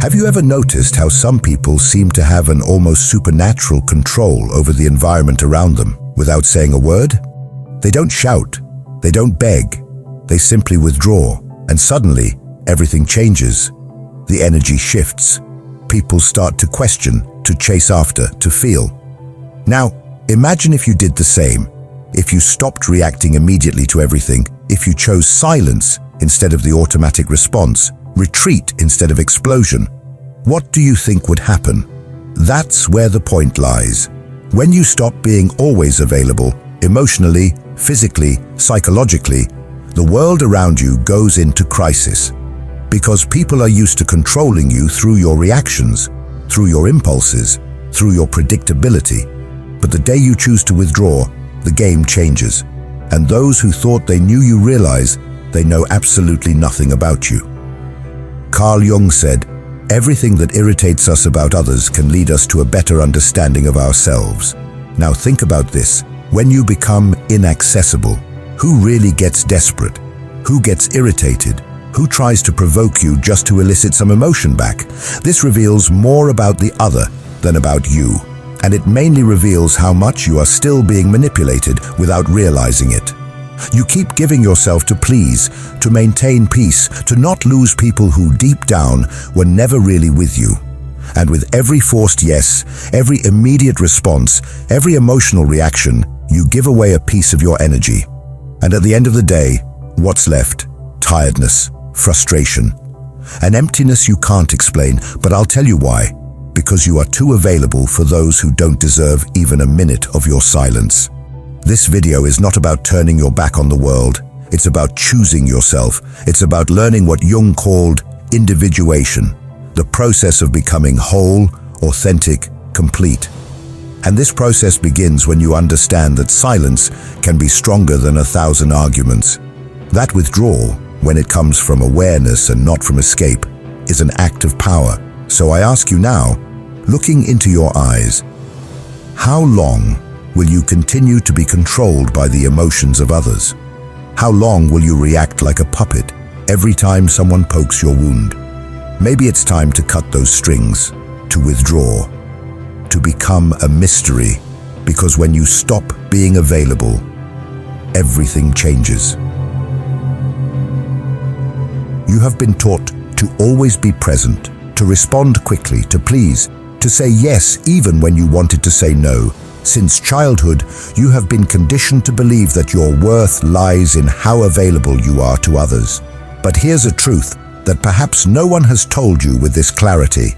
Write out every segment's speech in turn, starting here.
Have you ever noticed how some people seem to have an almost supernatural control over the environment around them without saying a word? They don't shout, they don't beg, they simply withdraw, and suddenly everything changes. The energy shifts. People start to question, to chase after, to feel. Now, imagine if you did the same. If you stopped reacting immediately to everything, if you chose silence instead of the automatic response, retreat instead of explosion, what do you think would happen? That's where the point lies. When you stop being always available, emotionally, physically, psychologically, the world around you goes into crisis. Because people are used to controlling you through your reactions, through your impulses, through your predictability. But the day you choose to withdraw, the game changes. And those who thought they knew you realize they know absolutely nothing about you. Jung said, "Everything that irritates us about others can lead us to a better understanding of ourselves." Now think about this. When you become inaccessible, who really gets desperate? Who gets irritated? Who tries to provoke you just to elicit some emotion back? This reveals more about the other than about you. And it mainly reveals how much you are still being manipulated without realizing it. You keep giving yourself to please, to maintain peace, to not lose people who deep down were never really with you. And with every forced yes, every immediate response, every emotional reaction, you give away a piece of your energy. And at the end of the day, what's left? Tiredness, frustration, an emptiness you can't explain, but I'll tell you why. Because you are too available for those who don't deserve even a minute of your silence. This video is not about turning your back on the world. It's about choosing yourself. It's about learning what Jung called individuation, the process of becoming whole, authentic, complete. And this process begins when you understand that silence can be stronger than 1,000 arguments. That withdrawal, when it comes from awareness and not from escape, is an act of power. So I ask you now, looking into your eyes, how long will you continue to be controlled by the emotions of others? How long will you react like a puppet every time someone pokes your wound? Maybe it's time to cut those strings, to withdraw, to become a mystery, because when you stop being available, everything changes. You have been taught to always be present, to respond quickly, to please, to say yes even when you wanted to say no. Since childhood, you have been conditioned to believe that your worth lies in how available you are to others. But here's a truth that perhaps no one has told you with this clarity.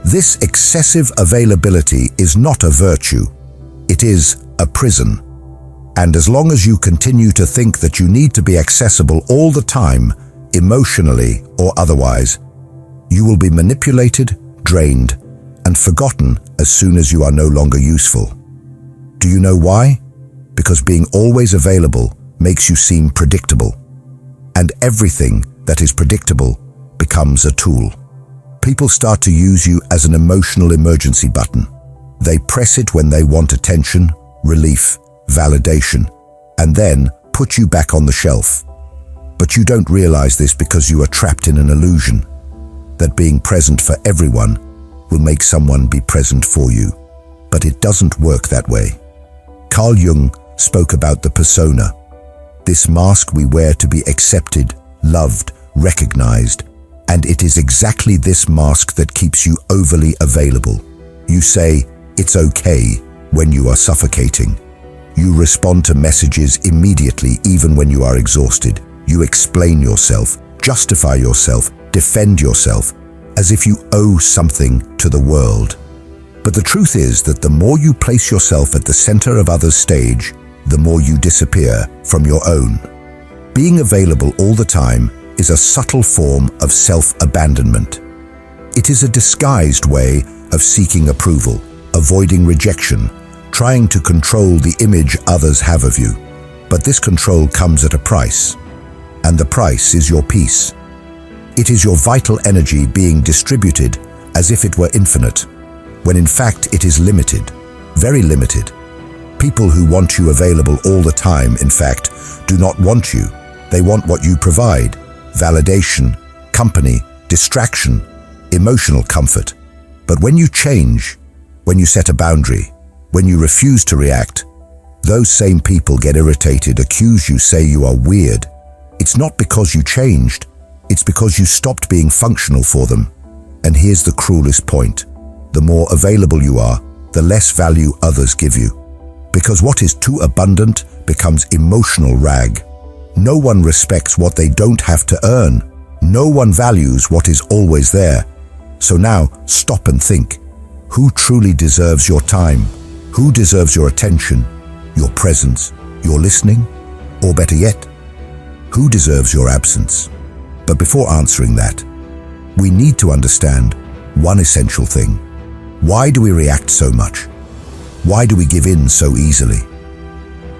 This excessive availability is not a virtue. It is a prison. And as long as you continue to think that you need to be accessible all the time, emotionally or otherwise, you will be manipulated, drained, and forgotten as soon as you are no longer useful. Do you know why? Because being always available makes you seem predictable. And everything that is predictable becomes a tool. People start to use you as an emotional emergency button. They press it when they want attention, relief, validation, and then put you back on the shelf. But you don't realize this because you are trapped in an illusion that being present for everyone will make someone be present for you. But it doesn't work that way. Jung spoke about the persona, this mask we wear to be accepted, loved, recognized, and it is exactly this mask that keeps you overly available. You say, "It's okay," when you are suffocating. You respond to messages immediately even when you are exhausted. You explain yourself, justify yourself, defend yourself, as if you owe something to the world. But the truth is that the more you place yourself at the center of others' stage, the more you disappear from your own. Being available all the time is a subtle form of self-abandonment. It is a disguised way of seeking approval, avoiding rejection, trying to control the image others have of you. But this control comes at a price, and the price is your peace. It is your vital energy being distributed as if it were infinite, when in fact it is limited, very limited. People who want you available all the time, in fact, do not want you. They want what you provide: validation, company, distraction. emotional comfort. But when you change, when you set a boundary, when you refuse to react, those same people get irritated, accuse you, say you are weird. It's not because you changed, it's because you stopped being functional for them. And here's the cruelest point. The more available you are, the less value others give you. Because what is too abundant becomes emotional rag. No one respects what they don't have to earn. No one values what is always there. So now, stop and think. Who truly deserves your time? Who deserves your attention, your presence, your listening? Or better yet, who deserves your absence? But before answering that, we need to understand one essential thing. Why do we react so much? Why do we give in so easily?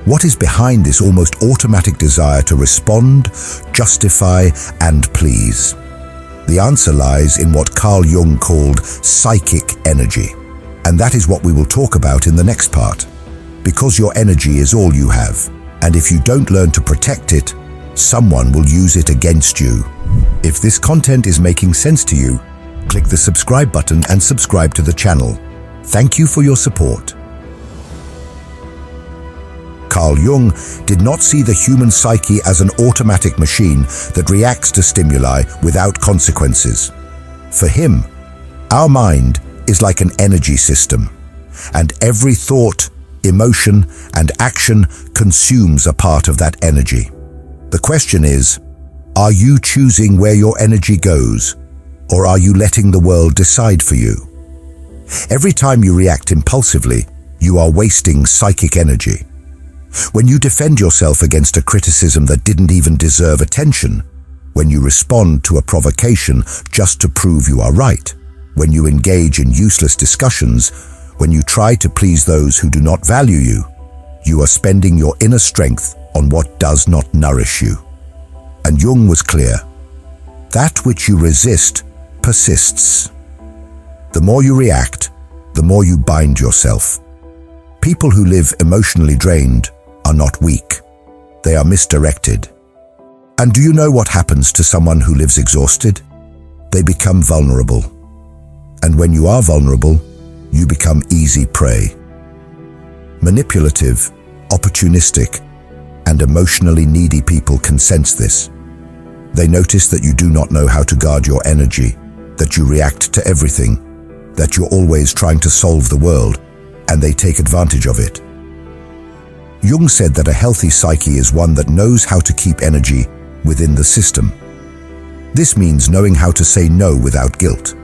What is behind this almost automatic desire to respond, justify, and please? The answer lies in what Carl Jung called psychic energy. And that is what we will talk about in the next part. Because your energy is all you have, and if you don't learn to protect it, someone will use it against you. If this content is making sense to you, click the subscribe button and subscribe to the channel. Thank you for your support. Carl Jung did not see the human psyche as an automatic machine that reacts to stimuli without consequences. For him, our mind is like an energy system, and every thought, emotion, and action consumes a part of that energy. The question is, are you choosing where your energy goes, or are you letting the world decide for you? Every time you react impulsively, you are wasting psychic energy. When you defend yourself against a criticism that didn't even deserve attention, when you respond to a provocation just to prove you are right, when you engage in useless discussions, when you try to please those who do not value you, you are spending your inner strength on what does not nourish you. And Jung was clear. That which you resist persists. The more you react, the more you bind yourself. People who live emotionally drained are not weak. They are misdirected. And do you know what happens to someone who lives exhausted? They become vulnerable. And when you are vulnerable, you become easy prey. Manipulative, opportunistic, and emotionally needy people can sense this. They notice that you do not know how to guard your energy, that you react to everything, that you're always trying to solve the world, and they take advantage of it. Jung said that a healthy psyche is one that knows how to keep energy within the system. This means knowing how to say no without guilt,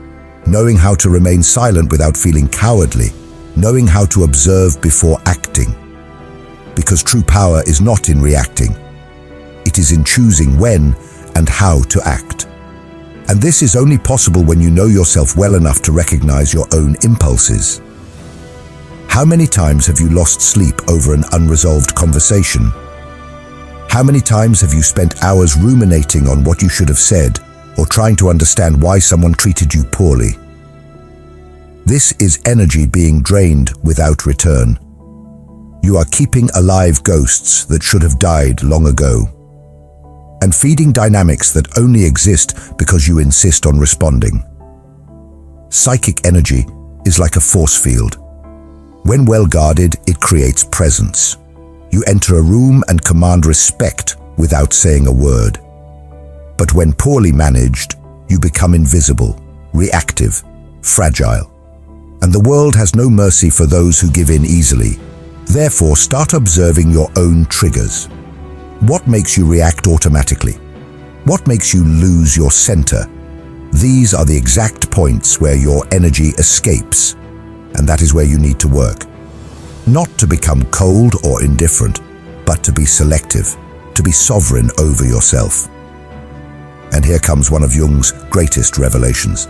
knowing how to remain silent without feeling cowardly, knowing how to observe before acting. Because true power is not in reacting. It is in choosing when and how to act. And this is only possible when you know yourself well enough to recognize your own impulses. How many times have you lost sleep over an unresolved conversation? How many times have you spent hours ruminating on what you should have said, or trying to understand why someone treated you poorly? This is energy being drained without return. You are keeping alive ghosts that should have died long ago, and feeding dynamics that only exist because you insist on responding. Psychic energy is like a force field. When well guarded, it creates presence. You enter a room and command respect without saying a word. But when poorly managed, you become invisible, reactive, fragile. And the world has no mercy for those who give in easily. Therefore, start observing your own triggers. What makes you react automatically? What makes you lose your center? These are the exact points where your energy escapes, and that is where you need to work. Not to become cold or indifferent, but to be selective, to be sovereign over yourself. And here comes one of Jung's greatest revelations.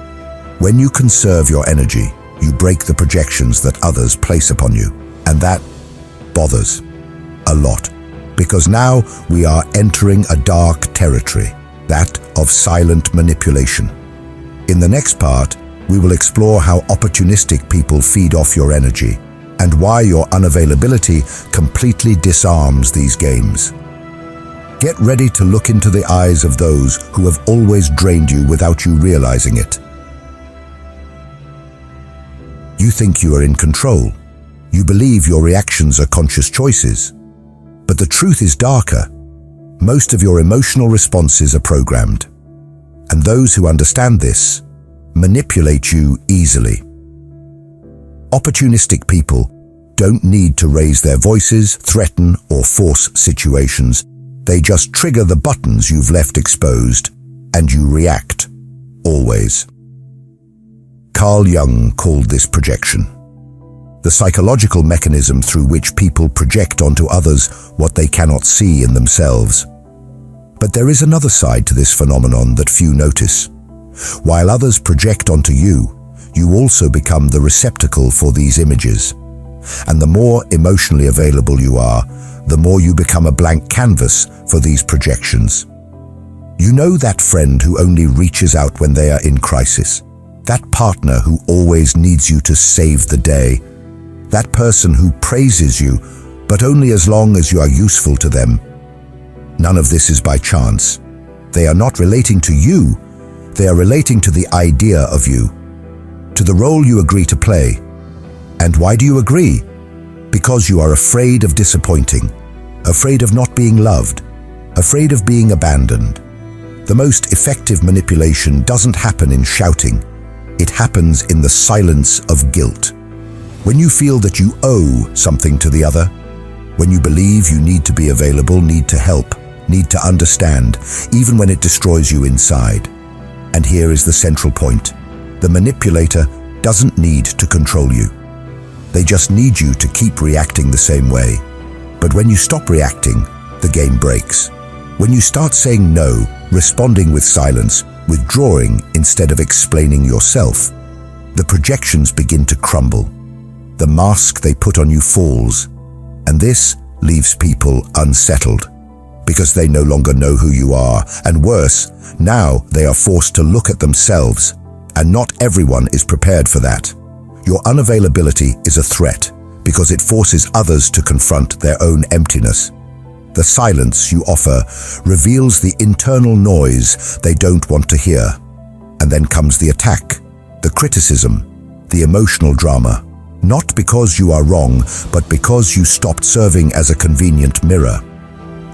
When you conserve your energy, you break the projections that others place upon you, and that bothers a lot. Because now we are entering a dark territory, that of silent manipulation. In the next part, we will explore how opportunistic people feed off your energy and why your unavailability completely disarms these games. Get ready to look into the eyes of those who have always drained you without you realizing it. You think you are in control. You believe your reactions are conscious choices. But the truth is darker. Most of your emotional responses are programmed. And those who understand this manipulate you easily. Opportunistic people don't need to raise their voices, threaten, or force situations. They just trigger the buttons you've left exposed, and you react, always. Carl Jung called this projection, the psychological mechanism through which people project onto others what they cannot see in themselves. But there is another side to this phenomenon that few notice. While others project onto you, you also become the receptacle for these images. And the more emotionally available you are, the more you become a blank canvas for these projections. You know that friend who only reaches out when they are in crisis, that partner who always needs you to save the day, that person who praises you, but only as long as you are useful to them. None of this is by chance. They are not relating to you, they are relating to the idea of you, to the role you agree to play. And why do you agree? Because you are afraid of disappointing, afraid of not being loved, afraid of being abandoned. The most effective manipulation doesn't happen in shouting. It happens in the silence of guilt. When you feel that you owe something to the other, when you believe you need to be available, need to help, need to understand, even when it destroys you inside. And here is the central point. The manipulator doesn't need to control you. They just need you to keep reacting the same way. But when you stop reacting, the game breaks. When you start saying no, responding with silence, withdrawing instead of explaining yourself, the projections begin to crumble. The mask they put on you falls, and this leaves people unsettled because they no longer know who you are, and worse, now they are forced to look at themselves, and not everyone is prepared for that. Your unavailability is a threat because it forces others to confront their own emptiness. The silence you offer reveals the internal noise they don't want to hear. And then comes the attack, the criticism, the emotional drama. Not because you are wrong, but because you stopped serving as a convenient mirror.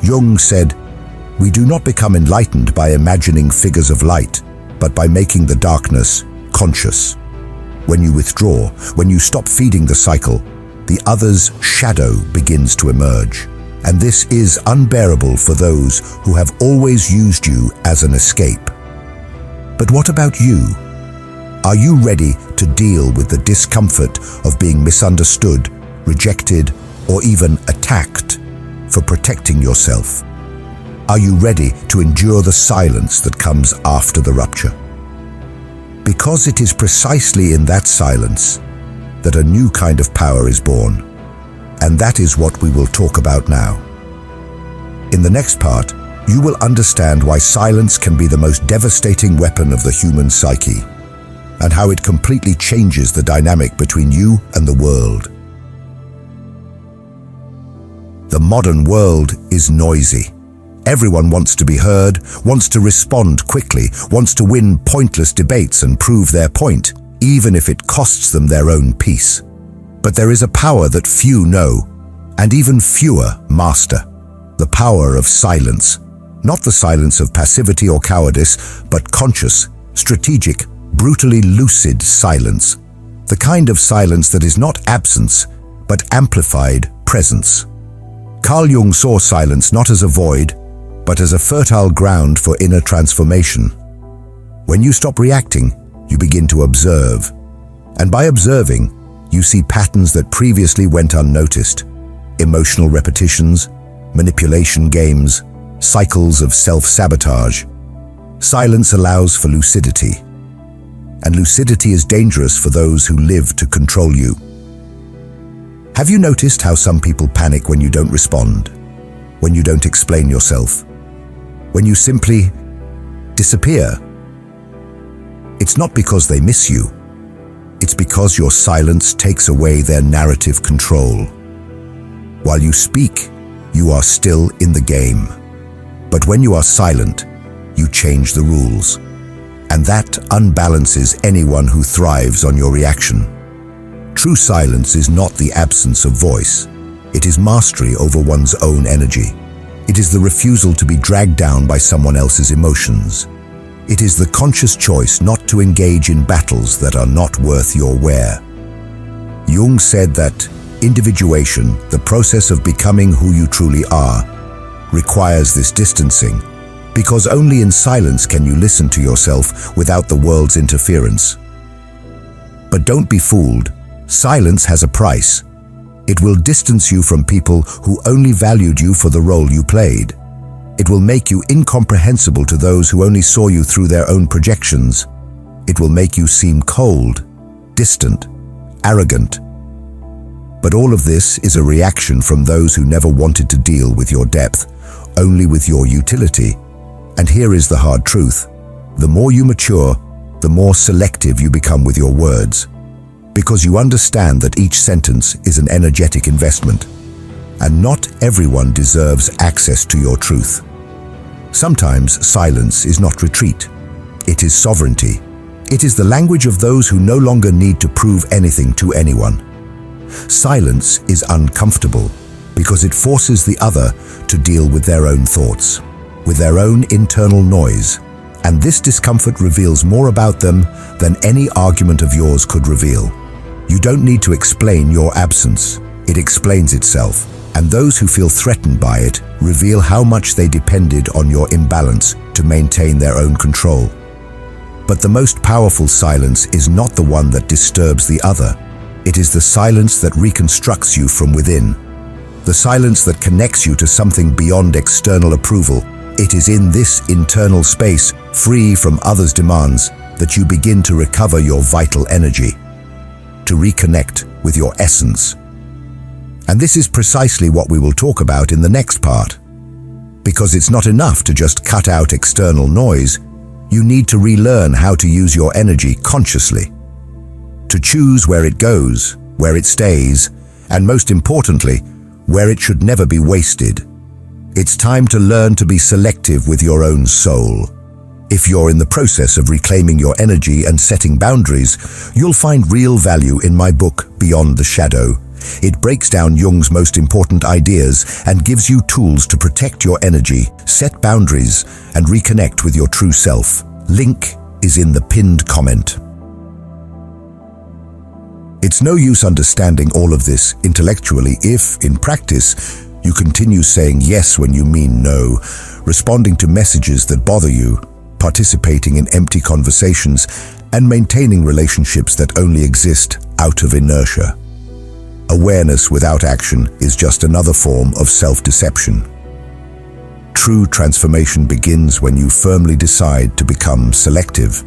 Jung said, "We do not become enlightened by imagining figures of light, but by making the darkness conscious." When you withdraw, when you stop feeding the cycle, the other's shadow begins to emerge. And this is unbearable for those who have always used you as an escape. But what about you? Are you ready to deal with the discomfort of being misunderstood, rejected, or even attacked for protecting yourself? Are you ready to endure the silence that comes after the rupture? Because it is precisely in that silence that a new kind of power is born. And that is what we will talk about now. In the next part, you will understand why silence can be the most devastating weapon of the human psyche, and how it completely changes the dynamic between you and the world. The modern world is noisy. Everyone wants to be heard, wants to respond quickly, wants to win pointless debates and prove their point, even if it costs them their own peace. But there is a power that few know, and even fewer master. The power of silence. Not the silence of passivity or cowardice, but conscious, strategic, brutally lucid silence. The kind of silence that is not absence, but amplified presence. Carl Jung saw silence not as a void, but as a fertile ground for inner transformation. When you stop reacting, you begin to observe. And by observing, you see patterns that previously went unnoticed. Emotional repetitions, manipulation games, cycles of self-sabotage. Silence allows for lucidity. And lucidity is dangerous for those who live to control you. Have you noticed how some people panic when you don't respond? When you don't explain yourself? When you simply disappear? It's not because they miss you. It's because your silence takes away their narrative control. While you speak, you are still in the game. But when you are silent, you change the rules. And that unbalances anyone who thrives on your reaction. True silence is not the absence of voice. It is mastery over one's own energy. It is the refusal to be dragged down by someone else's emotions. It is the conscious choice not to engage in battles that are not worth your wear. Jung said that individuation, the process of becoming who you truly are, requires this distancing, because only in silence can you listen to yourself without the world's interference. But don't be fooled. Silence has a price. It will distance you from people who only valued you for the role you played. It will make you incomprehensible to those who only saw you through their own projections. It will make you seem cold, distant, arrogant. But all of this is a reaction from those who never wanted to deal with your depth, only with your utility. And here is the hard truth. The more you mature, the more selective you become with your words, because you understand that each sentence is an energetic investment, and not everyone deserves access to your truth. Sometimes silence is not retreat. It is sovereignty. It is the language of those who no longer need to prove anything to anyone. Silence is uncomfortable because it forces the other to deal with their own thoughts, with their own internal noise, and this discomfort reveals more about them than any argument of yours could reveal. You don't need to explain your absence. It explains itself, and those who feel threatened by it reveal how much they depended on your imbalance to maintain their own control. But the most powerful silence is not the one that disturbs the other. It is the silence that reconstructs you from within. The silence that connects you to something beyond external approval. It is in this internal space, free from others' demands, that you begin to recover your vital energy, to reconnect with your essence. And this is precisely what we will talk about in the next part. Because it's not enough to just cut out external noise, you need to relearn how to use your energy consciously, to choose where it goes, where it stays, and most importantly, where it should never be wasted. It's time to learn to be selective with your own soul. If you're in the process of reclaiming your energy and setting boundaries, you'll find real value in my book, Beyond the Shadow. It breaks down Jung's most important ideas and gives you tools to protect your energy, set boundaries, and reconnect with your true self. Link is in the pinned comment. It's no use understanding all of this intellectually if, in practice, you continue saying yes when you mean no, responding to messages that bother you, participating in empty conversations, and maintaining relationships that only exist out of inertia. Awareness without action is just another form of self-deception. True transformation begins when you firmly decide to become selective.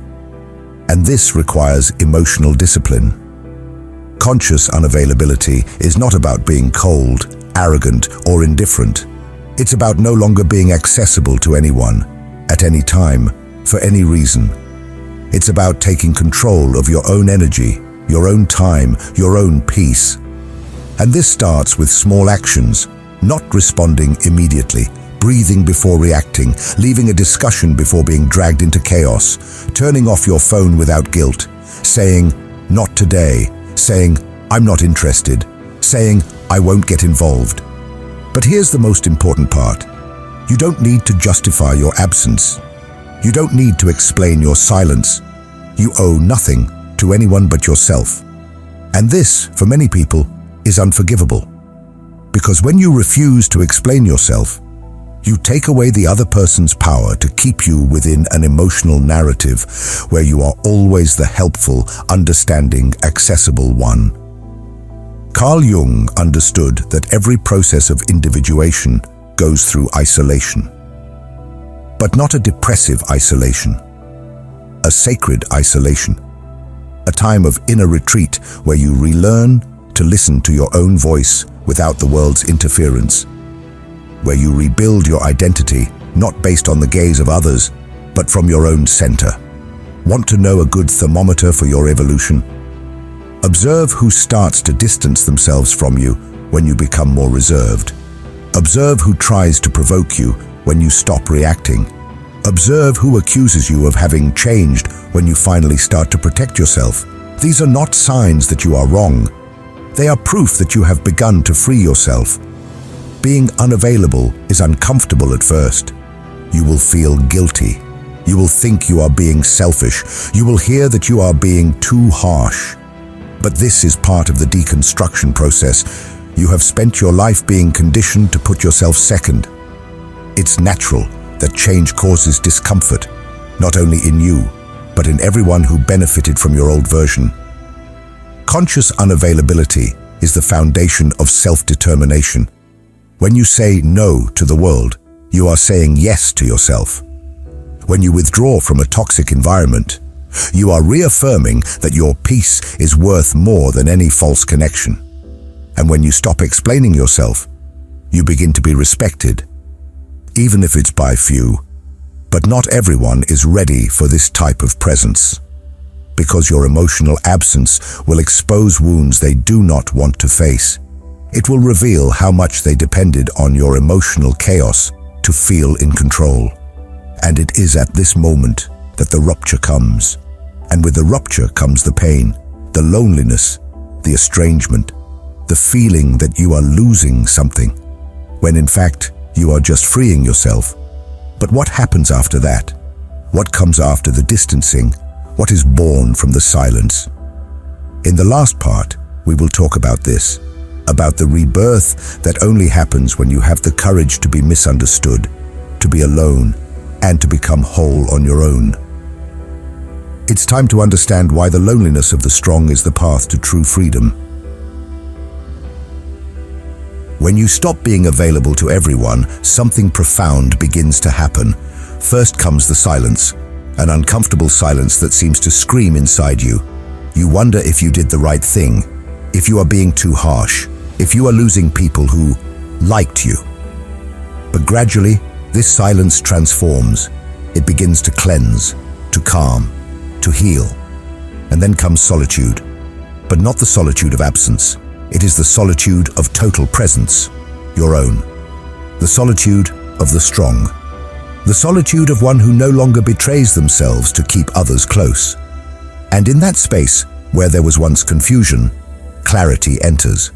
And this requires emotional discipline. Conscious unavailability is not about being cold, arrogant, or indifferent. It's about no longer being accessible to anyone, at any time, for any reason. It's about taking control of your own energy, your own time, your own peace. And this starts with small actions, not responding immediately, breathing before reacting, leaving a discussion before being dragged into chaos, turning off your phone without guilt, saying, "Not today," saying, "I'm not interested," saying, "I won't get involved." But here's the most important part. You don't need to justify your absence. You don't need to explain your silence. You owe nothing to anyone but yourself. And this, for many people, is unforgivable. Because when you refuse to explain yourself, you take away the other person's power to keep you within an emotional narrative where you are always the helpful, understanding, accessible one. Carl Jung understood that every process of individuation goes through isolation. But not a depressive isolation, a sacred isolation, a time of inner retreat where you relearn to listen to your own voice without the world's interference, where you rebuild your identity not based on the gaze of others, but from your own center. Want to know a good thermometer for your evolution? Observe who starts to distance themselves from you when you become more reserved. Observe who tries to provoke you when you stop reacting. Observe who accuses you of having changed when you finally start to protect yourself. These are not signs that you are wrong. They are proof that you have begun to free yourself. Being unavailable is uncomfortable at first. You will feel guilty. You will think you are being selfish. You will hear that you are being too harsh. But this is part of the deconstruction process. You have spent your life being conditioned to put yourself second. It's natural that change causes discomfort, not only in you, but in everyone who benefited from your old version. Conscious unavailability is the foundation of self-determination. When you say no to the world, you are saying yes to yourself. When you withdraw from a toxic environment, you are reaffirming that your peace is worth more than any false connection. And when you stop explaining yourself, you begin to be respected, even if it's by few. But not everyone is ready for this type of presence, because your emotional absence will expose wounds they do not want to face. It will reveal how much they depended on your emotional chaos to feel in control. And it is at this moment that the rupture comes. And with the rupture comes the pain, the loneliness, the estrangement, the feeling that you are losing something, when in fact you are just freeing yourself. But what happens after that? What comes after the distancing? What is born from the silence? In the last part, we will talk about this, about the rebirth that only happens when you have the courage to be misunderstood, to be alone, and to become whole on your own. It's time to understand why the loneliness of the strong is the path to true freedom. When you stop being available to everyone, something profound begins to happen. First comes the silence, an uncomfortable silence that seems to scream inside you. You wonder if you did the right thing, if you are being too harsh, if you are losing people who liked you. But gradually, this silence transforms. It begins to cleanse, to calm, to heal. And then comes solitude, but not the solitude of absence. It is the solitude of total presence, your own. The solitude of the strong. The solitude of one who no longer betrays themselves to keep others close. And in that space, where there was once confusion, clarity enters.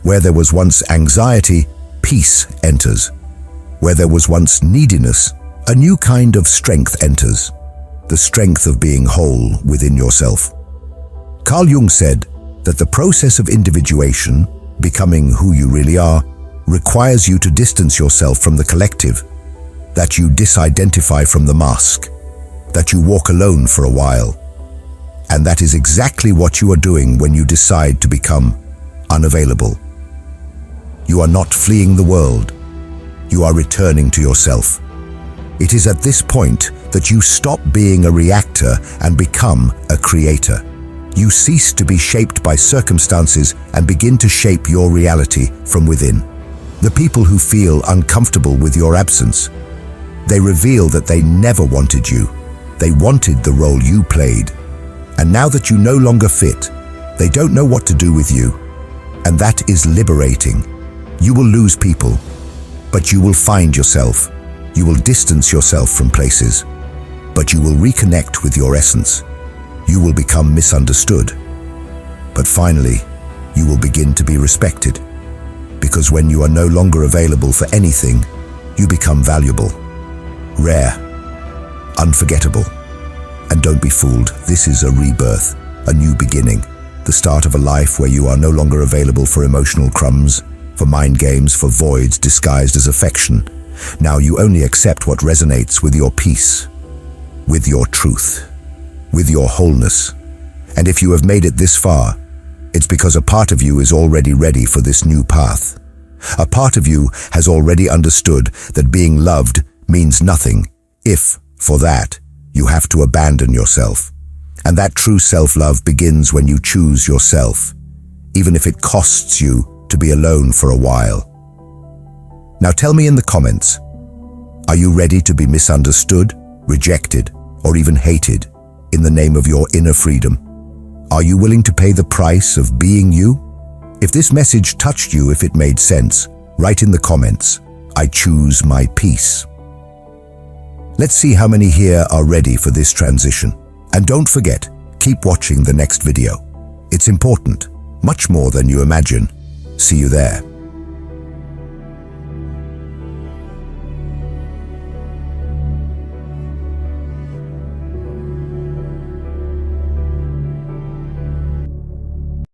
Where there was once anxiety, peace enters. Where there was once neediness, a new kind of strength enters. The strength of being whole within yourself. Carl Jung said that the process of individuation, becoming who you really are, requires you to distance yourself from the collective, that you disidentify from the mask, that you walk alone for a while. And that is exactly what you are doing when you decide to become unavailable. You are not fleeing the world. You are returning to yourself. It is at this point that you stop being a reactor and become a creator. You cease to be shaped by circumstances and begin to shape your reality from within. The people who feel uncomfortable with your absence, they reveal that they never wanted you. They wanted the role you played. And now that you no longer fit, they don't know what to do with you. And that is liberating. You will lose people, but you will find yourself. You will distance yourself from places, but you will reconnect with your essence. You will become misunderstood, but finally, you will begin to be respected. Because when you are no longer available for anything, you become valuable, rare, unforgettable. And don't be fooled, this is a rebirth, a new beginning, the start of a life where you are no longer available for emotional crumbs, for mind games, for voids disguised as affection. Now you only accept what resonates with your peace, with your truth, with your wholeness. And if you have made it this far, it's because a part of you is already ready for this new path. A part of you has already understood that being loved means nothing if, for that, you have to abandon yourself. And that true self-love begins when you choose yourself, even if it costs you to be alone for a while. Now tell me in the comments, are you ready to be misunderstood, rejected, or even hated in the name of your inner freedom? Are you willing to pay the price of being you? If this message touched you, if it made sense, write in the comments, I choose my peace. Let's see how many here are ready for this transition. And don't forget, keep watching the next video. It's important. much more than you imagine. See you there.